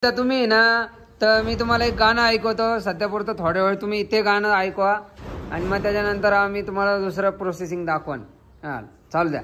तर तुम्ही ना तर मी तुम्हाला एक गाणं ऐकवतो सध्यापुरतं थोड्या वेळ तुम्ही ते गाणं ऐकवा आणि मग त्याच्यानंतर आम्ही तुम्हाला दुसरं प्रोसेसिंग दाखवण. हां चालू द्या.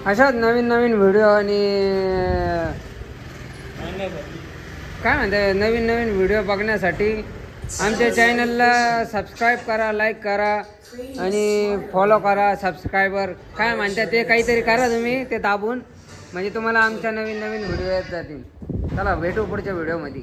अशाच नवीन नवीन व्हिडिओ आणि काय म्हणते नवीन नवीन व्हिडिओ बघण्यासाठी आमच्या चॅनलला सबस्क्राईब करा, लाईक करा आणि फॉलो करा. सबस्क्रायबर काय म्हणतात ते काहीतरी करा तुम्ही ते दाबून, म्हणजे तुम्हाला आमच्या नवीन नवीन व्हिडिओ येत जातील. चला भेटू पुढच्या व्हिडिओमध्ये.